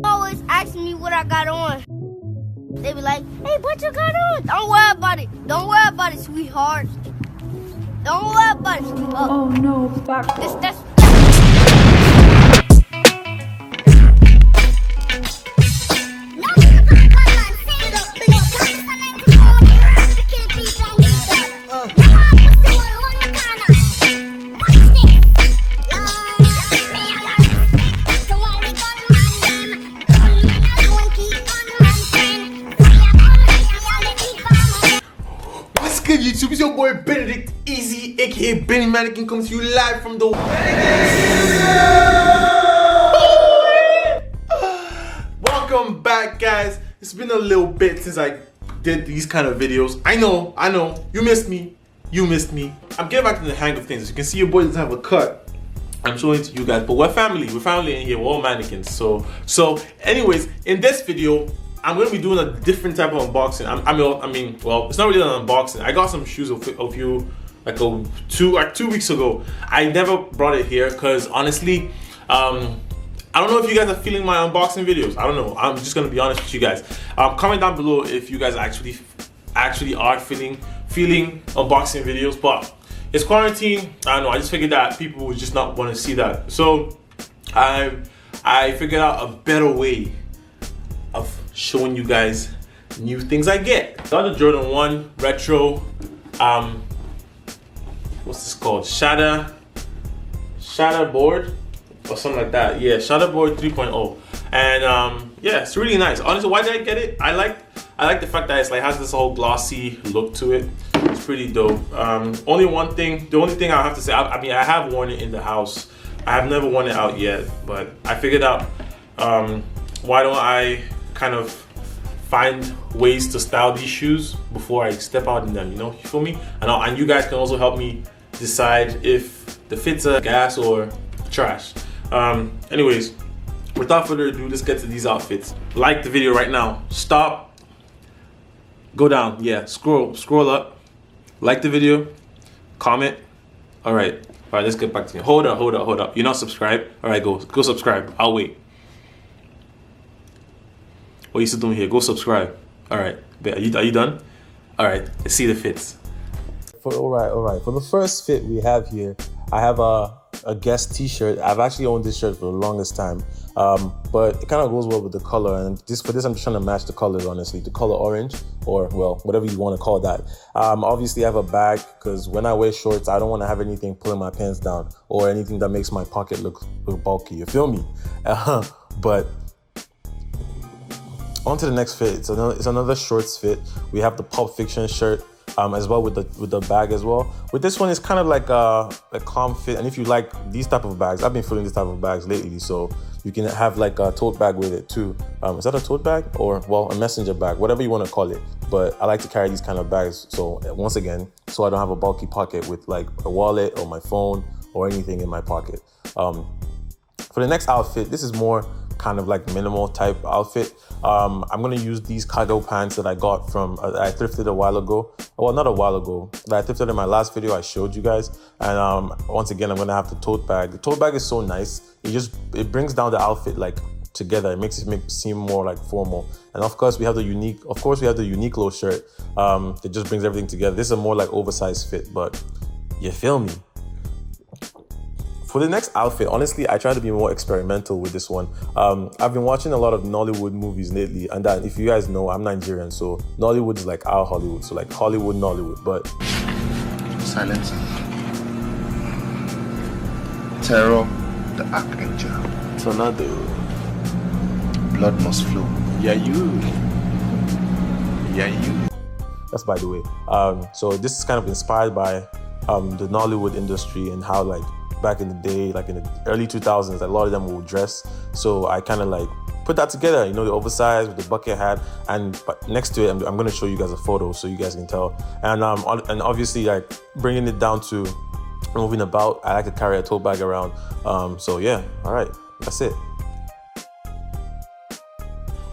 Always asking me what I got on. They be like, hey, what you got on? Don't worry about it. Don't worry about it, sweetheart. Don't worry about it, sweetheart. Oh no, backboard. That's Good YouTube, it's your boy Benedict Easy, aka Benny Mannequin, comes to you live from the Welcome back, guys. It's been a little bit since I did these kind of videos. I know, you missed me. I'm getting back to the hang of things. As you can see, your boy doesn't have a cut. I'm showing it to you guys, but we're family in here. We're all mannequins. So anyways, in this video I'm going to be doing a different type of unboxing. I mean, well, it's not really an unboxing. I got some shoes a few, like 2 weeks ago. I never brought it here because honestly, I don't know if you guys are feeling my unboxing videos. I don't know. I'm just going to be honest with you guys. Comment down below if you guys actually are feeling unboxing videos. But it's quarantine. I don't know. I just figured that people would just not want to see that. So I figured out a better way of showing you guys new things I get. Got the Jordan 1 retro, what's this called? Shatter board or something like that. Yeah, Shatter board 3.0. And yeah, it's really nice. Honestly, why did I get it? I like the fact that it's like has this whole glossy look to it. It's pretty dope. The only thing I have to say, I mean, I have worn it in the house. I have never worn it out yet, but I figured out why don't I kind of find ways to style these shoes before I step out in them, you know, you feel me? And you guys can also help me decide if the fits are gas or trash. Anyways, without further ado, let's get to these outfits. Like the video right now, stop, go down, yeah, scroll up, like the video, comment. All right, let's get back to it. Hold up, you're not subscribed? All right, go subscribe, I'll wait. What are you still doing here? Go subscribe. All right, are you done? All right, let's see the fits. All right. For the first fit we have here, I have a Guess t-shirt. I've actually owned this shirt for the longest time, but it kind of goes well with the color. And for this, I'm just trying to match the colors, honestly. The color orange, or well, whatever you want to call that. Obviously, I have a bag because when I wear shorts, I don't want to have anything pulling my pants down or anything that makes my pocket look bulky. You feel me? But on to the next fit. It's another shorts fit. We have the Pulp Fiction shirt as well with the bag as well. With this one, it's kind of like a calm fit. And if you like these type of bags, I've been feeling this type of bags lately. So you can have like a tote bag with it too. Is that a tote bag or well a messenger bag, whatever you want to call it? But I like to carry these kind of bags. So once again, so I don't have a bulky pocket with like a wallet or my phone or anything in my pocket. For the next outfit, this is more kind of like minimal type outfit. I'm gonna use these cargo pants that I got from I thrifted a while ago. Well, not a while ago, that I thrifted in my last video I showed you guys. And once again, I'm gonna have the tote bag. The tote bag is so nice. It brings down the outfit like together. It makes it seem more like formal. And of course we have the Uniqlo shirt that just brings everything together. This is a more like oversized fit, but you feel me? For the next outfit, honestly, I try to be more experimental with this one. I've been watching a lot of Nollywood movies lately, and if you guys know, I'm Nigerian, so Nollywood is like our Hollywood, so like Hollywood, Nollywood, but... Silence. Terror, the archangel. Tornado. Blood must flow. Yeah, you. That's by the way. So this is kind of inspired by the Nollywood industry and how like back in the day, like in the early 2000s, a lot of them would dress. So I kind of like put that together, you know, the oversized with the bucket hat, and next to it, I'm going to show you guys a photo so you guys can tell. And obviously, like bringing it down to moving about, I like to carry a tote bag around. So yeah, all right, that's it.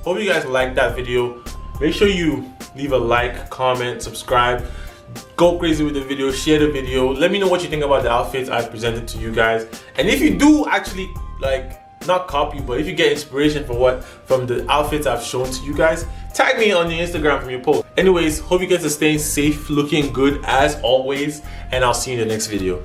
Hope you guys liked that video. Make sure you leave a like, comment, subscribe. Go crazy with the video, share the video. Let me know what you think about the outfits I've presented to you guys. And if you do actually like not copy, but if you get inspiration from the outfits I've shown to you guys, tag me on your Instagram from your post. Anyways, hope you guys are staying safe, looking good as always, and I'll see you in the next video.